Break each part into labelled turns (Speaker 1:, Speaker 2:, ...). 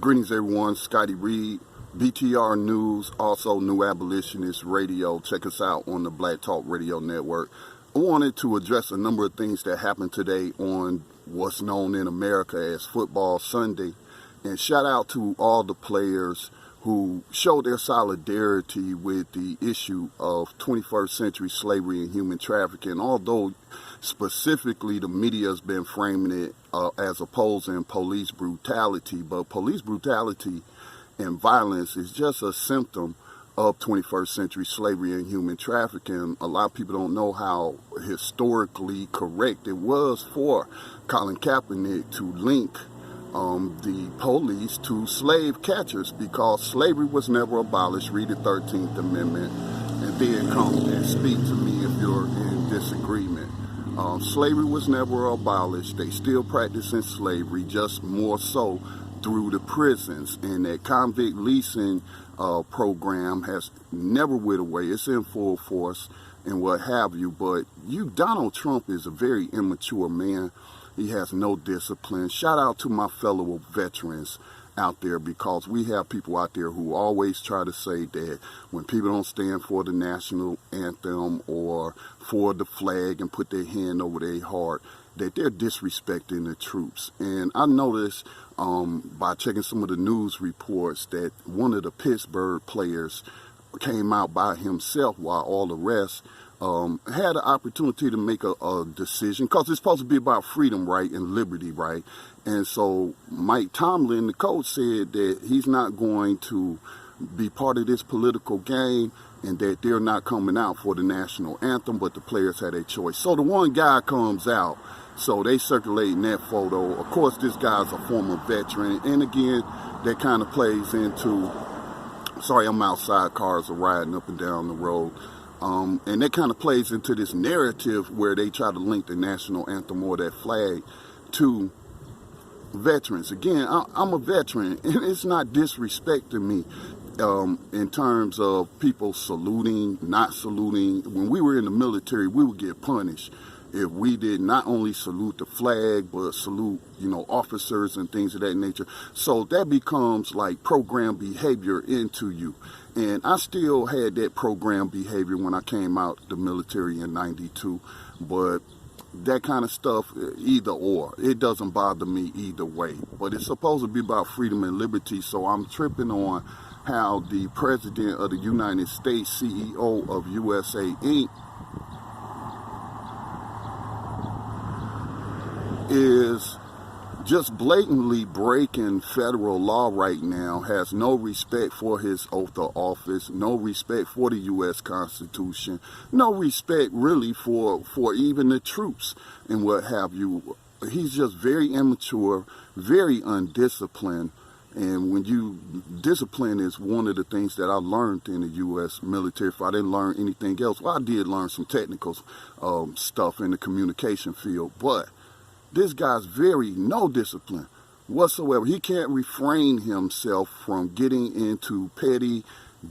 Speaker 1: Greetings, everyone. Scotty Reed, BTR News, also New Abolitionist Radio. Check us out on the Black Talk Radio Network. I wanted to address a number of things that happened today on what's known in America as Football Sunday. And shout out to all the players who showed their solidarity with the issue of 21st century slavery and human trafficking, although specifically the media has been framing it as opposing police brutality. But police brutality and violence is just a symptom of 21st century slavery and human trafficking. A lot of people don't know how historically correct it was for Colin Kaepernick to link the police to slave catchers, because slavery was never abolished. Read the 13th Amendment and then come and speak to me if you're in disagreement. Slavery was never abolished. They still practicing slavery, just more so through the prisons. And that convict leasing program has never went away. It's in full force and what have you. But Donald Trump is a very immature man. He has no discipline. Shout out to my fellow veterans out there, because we have people out there who always try to say that when people don't stand for the national anthem or for the flag and put their hand over their heart, that they're disrespecting the troops. And I noticed by checking some of the news reports that one of the Pittsburgh players came out by himself while all the rest had an opportunity to make a decision, because it's supposed to be about freedom, right, and liberty, right? And so Mike Tomlin, the coach, said that he's not going to be part of this political game and that they're not coming out for the national anthem, but the players had a choice. So the one guy comes out, so they circulating that photo. Of course, this guy's a former veteran, and again, that kind of plays into, sorry, I'm outside, cars are riding up and down the road. And that kind of plays into this narrative where they try to link the national anthem or that flag to veterans. Again, I'm a veteran, and it's not disrespecting me in terms of people saluting, not saluting. When we were in the military, we would get punished if we did not only salute the flag, but salute, officers and things of that nature. So that becomes like program behavior into you. And I still had that program behavior when I came out the military in '92. But that kind of stuff, either or, it doesn't bother me either way. But it's supposed to be about freedom and liberty, so I'm tripping on how the president of the United States, CEO of USA Inc., is just blatantly breaking federal law right now, has no respect for his oath of office, no respect for the U.S. Constitution, no respect really for even the troops and what have you. He's just very immature, very undisciplined. And discipline is one of the things that I learned in the U.S. military. If I didn't learn anything else, well, I did learn some technical stuff in the communication field, but this guy's no discipline whatsoever. He can't refrain himself from getting into petty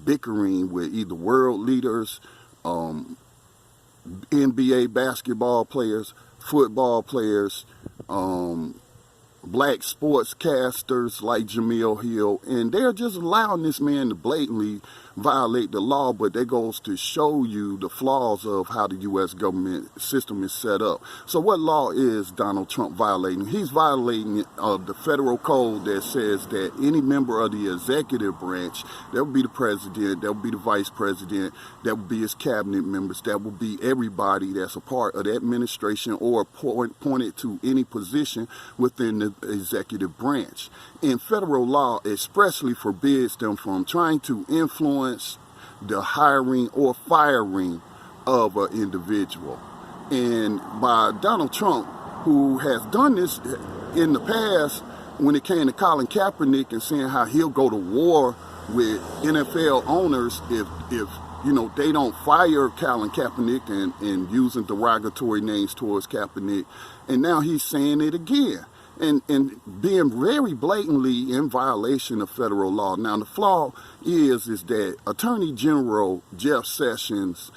Speaker 1: bickering with either world leaders, NBA basketball players, football players, black sportscasters like Jamil Hill, and they're just allowing this man to blatantly violate the law. But that goes to show you the flaws of how the U.S. government system is set up. So what law is Donald Trump violating? He's violating the federal code that says that any member of the executive branch, that would be the president, that would be the vice president, that would be his cabinet members, that would be everybody that's a part of the administration or appointed to any position within the executive branch. And federal law expressly forbids them from trying to influence the hiring or firing of an individual. And by Donald Trump, who has done this in the past when it came to Colin Kaepernick and saying how he'll go to war with NFL owners if they don't fire Colin Kaepernick and using derogatory names towards Kaepernick. And now he's saying it again. And being very blatantly in violation of federal law. Now, the flaw is that Attorney General Jeff Sessions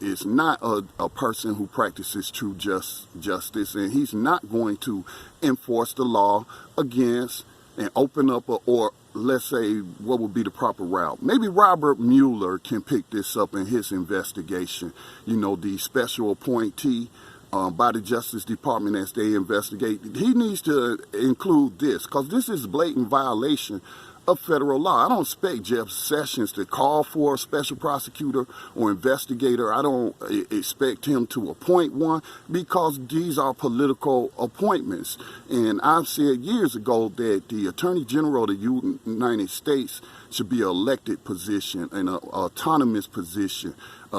Speaker 1: is not a person who practices true justice, and he's not going to enforce the law against and open up or let's say, what would be the proper route? Maybe Robert Mueller can pick this up in his investigation. You know, the special appointee by the Justice Department as they investigate. He needs to include this, because this is blatant violation of federal law. I don't expect Jeff Sessions to call for a special prosecutor or investigator. I don't expect him to appoint one, because these are political appointments. And I've said years ago that the Attorney General of the United States should be an elected position, an autonomous position,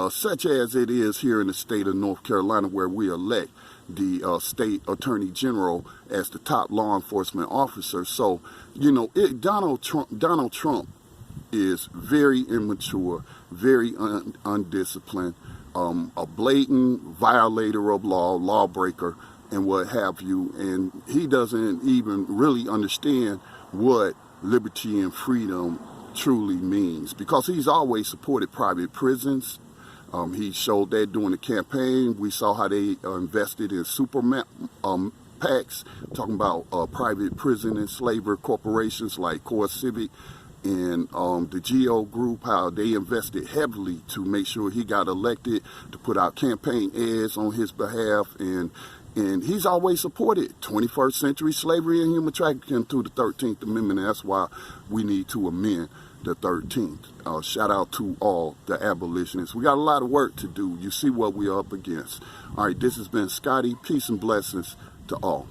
Speaker 1: such as it is here in the state of North Carolina, where we elect the state attorney general as the top law enforcement officer. So, you know, Donald Trump is very immature, very undisciplined, a blatant violator of law, lawbreaker, and what have you. And he doesn't even really understand what liberty and freedom truly means, because he's always supported private prisons. He showed that during the campaign. We saw how they invested in super PACs, talking about private prison and slaver corporations like Core Civic and the GEO Group, how they invested heavily to make sure he got elected, to put out campaign ads on his behalf. And he's always supported 21st century slavery and human trafficking through the 13th Amendment. And that's why we need to amend the 13th. Shout out to all the abolitionists. We got a lot of work to do. You see what we are up against. All right, this has been Scotty. Peace and blessings to all.